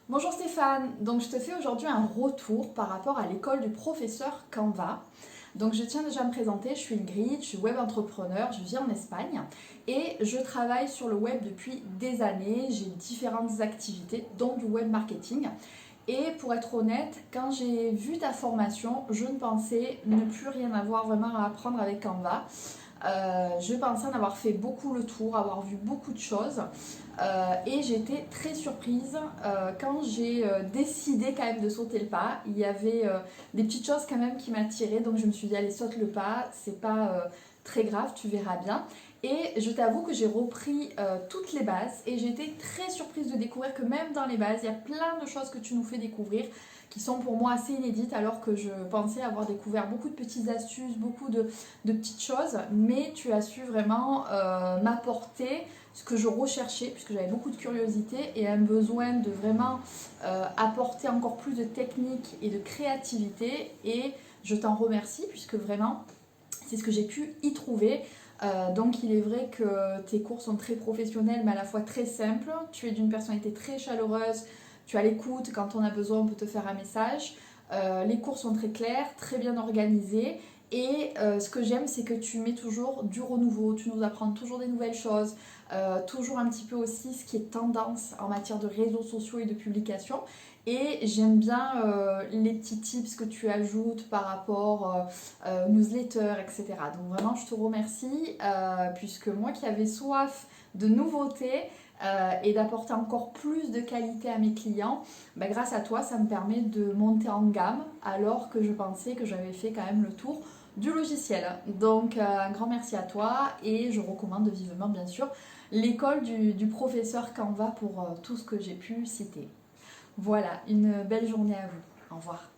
Bonjour Stéphane, donc je te fais aujourd'hui un retour par rapport à l'école du professeur Canva. Donc je tiens déjà à me présenter, je suis Ingrid, je suis web entrepreneur, je vis en Espagne et je travaille sur le web depuis des années, j'ai différentes activités dont du web marketing. Et pour être honnête, quand j'ai vu ta formation, je ne pensais ne plus rien avoir vraiment à apprendre avec Canva. Je pensais en avoir fait beaucoup le tour, avoir vu beaucoup de choses et j'étais très surprise quand j'ai décidé quand même de sauter le pas. Il y avait des petites choses quand même qui m'attiraient, donc je me suis dit allez, saute le pas, c'est pas très grave, tu verras bien. Et je t'avoue que j'ai repris toutes les bases et j'ai été très surprise de découvrir que même dans les bases, il y a plein de choses que tu nous fais découvrir qui sont pour moi assez inédites, alors que je pensais avoir découvert beaucoup de petites astuces, beaucoup de petites choses, mais tu as su vraiment m'apporter ce que je recherchais, puisque j'avais beaucoup de curiosité et un besoin de vraiment apporter encore plus de technique et de créativité, et je t'en remercie puisque vraiment c'est ce que j'ai pu y trouver. Donc il est vrai que tes cours sont très professionnels mais à la fois très simples. Tu es d'une personnalité très chaleureuse, tu as l'écoute, quand on a besoin on peut te faire un message. Les cours sont très clairs, très bien organisés. Et ce que j'aime, c'est que tu mets toujours du renouveau, tu nous apprends toujours des nouvelles choses, toujours un petit peu aussi ce qui est tendance en matière de réseaux sociaux et de publication. Et j'aime bien les petits tips que tu ajoutes par rapport aux newsletters, etc. Donc vraiment, je te remercie, puisque moi qui avais soif de nouveautés, et d'apporter encore plus de qualité à mes clients, bah, grâce à toi, ça me permet de monter en gamme alors que je pensais que j'avais fait quand même le tour du logiciel. Donc un grand merci à toi et je recommande vivement bien sûr l'école du professeur Canva pour tout ce que j'ai pu citer. Voilà, une belle journée à vous. Au revoir.